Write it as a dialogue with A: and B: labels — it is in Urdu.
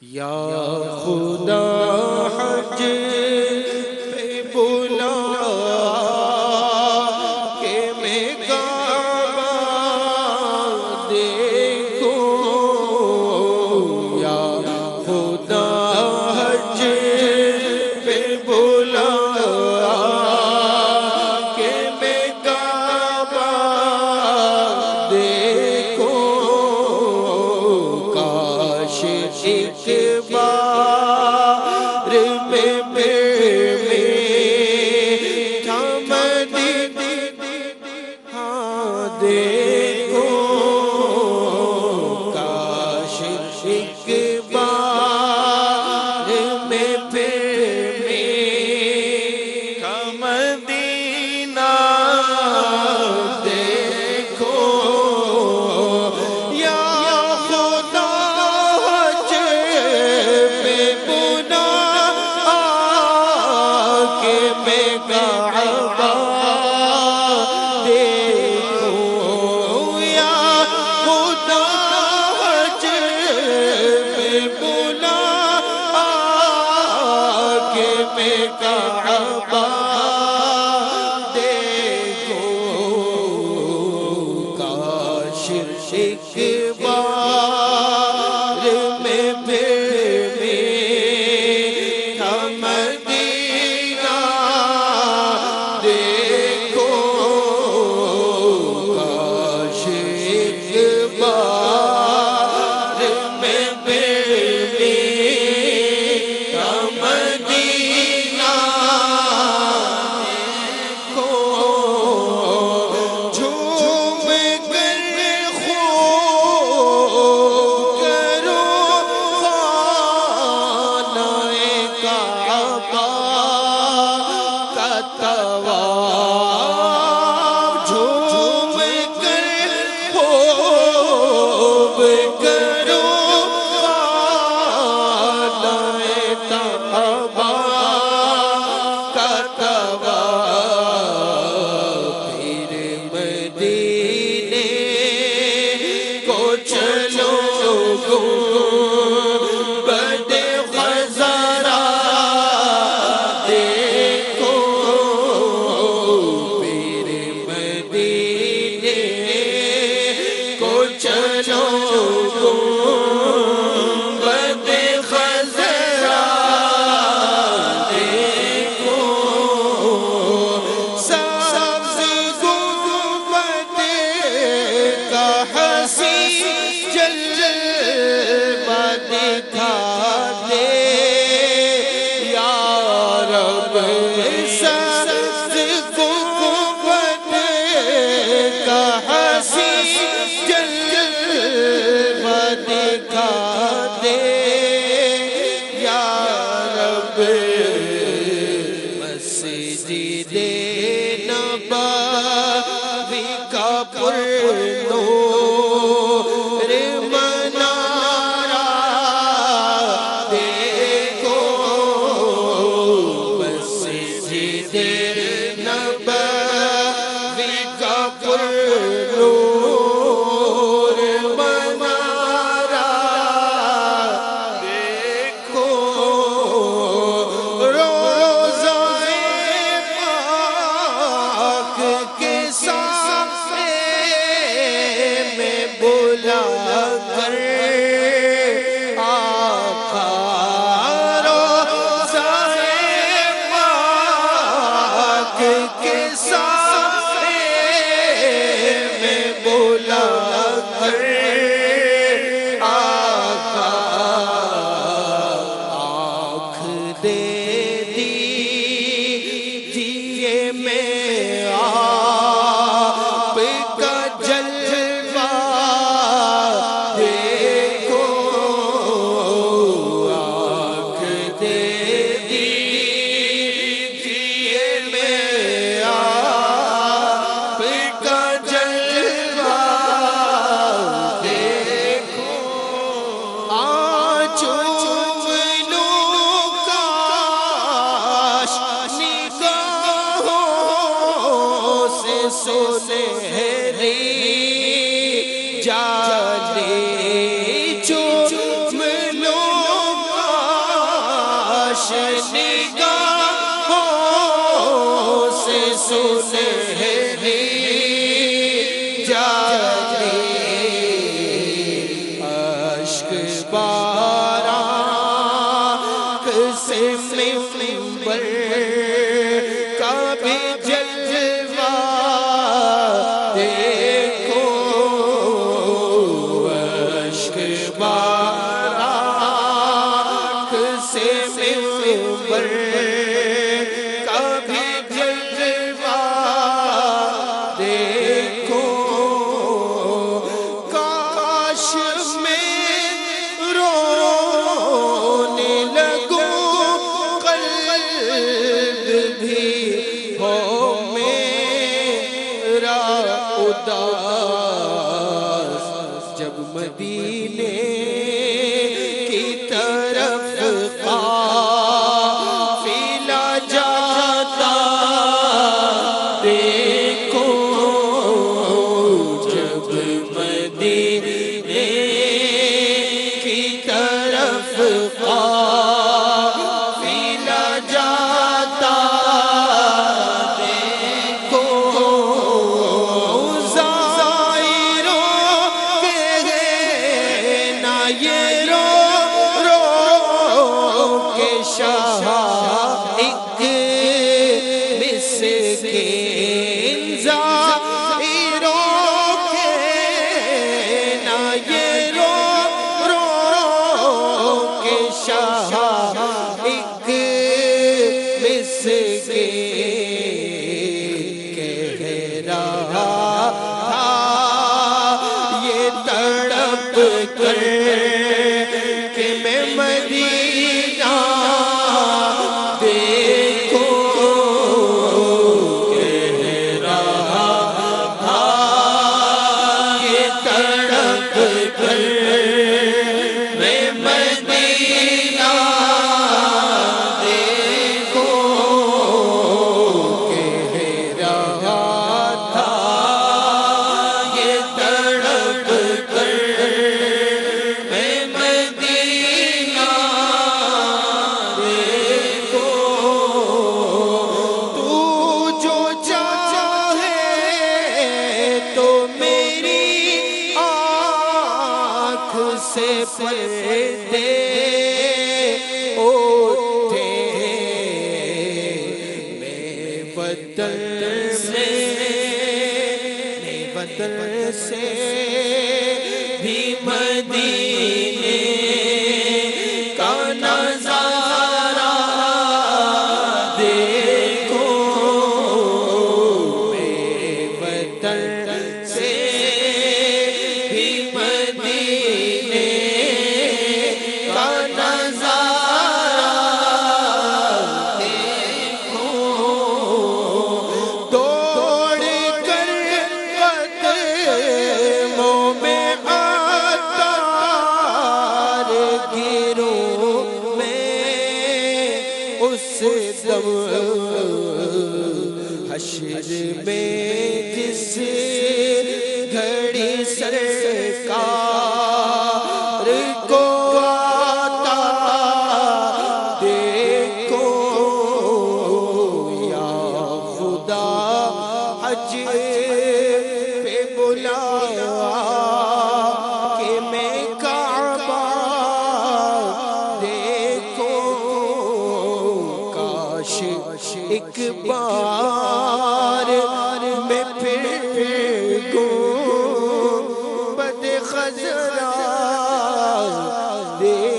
A: یا خدا حج پہ بلا کہ میں کعبہ دیکھوں، یا خدا حج پہ بلا کہ میں کعبہ دیکھوں، کاش ایک بار میں پھر میٹھا مدینہ دیکھوں، کاش ایک بار میں پھر میٹھا مدینہ دیکھوں، یا خدا حج پہ بلا کہ میں کعبہ دیکھوں، یا خدا حج پہ بلا کہ میں کعبہ دیکھوں، کاش ایک بار میں پھر میٹھا مدینہ دیکھوں، کاش ایک بار میں پھر میٹھا مدینہ دیکھوں، جھوم کر خوب کروں خانہ کعبہ کا طواف، جھوم کر خوب کروں خانہ کعبہ کا طواف، پھر مدینے کو چلو گنبد خضرا دیکھو، پھر مدینے کو چلو گنبد خضرا دیکھو، سبز گنبد کا حسین جلوہ دکھا دے یا رب، سبز گنبد کا حسین جلوہ دکھا دے یا رب، مسجد نبوی کا پرنور منارہ دیکھو، مسجد نبوی کا پرنور منارہ دیکھو، روضہ پاک کے سامنے میں بلا کر آقا، روضہ پاک کے سامنے میں نگاہوں سے سنہری جاری اشک باران سے منبر کا بھی جلوہ دیکھو اشک باران سے منبر کا بھی جلوہ دیکھو کاش میں رونے لگوں قلب بھی ہو میرا اداس جب مدینے کی طرف قافلہ جاتا دیکھو جب مدینے کی طرف قافلہ جاتا دیکھو زائروں کے نا یہ رو رو کے شاہ ایک مسکین زائروں کے نا یہ رو رو کے شاہ ایک مسکین کہہ رہا تھا یہ تڑپ کر کہ میں مدینہ دیکھو کہہ رہا تھا یہ تڑپ کر میں مدینہ دیکھو کہہ رہا تھا یہ تڑپ کر میں مدینہ دیکھو تو جو چاہے تو میری آنکھ سے پردے اٹھے میں وطن سے بھی مدینے کا نظارہ دیکھو میرے وطن سے بھی مدینے کا نظارہ دیکھو دوڑ کر قدموں میں عطار گروں میں اس دم حشر میں جس گھڑی سرکار کو آتا دیکھو یا خدا حج پہ بلا کہ میں کعبہ دیکھو کاش ایک بار میں پھر گنبد خضرا دیکھو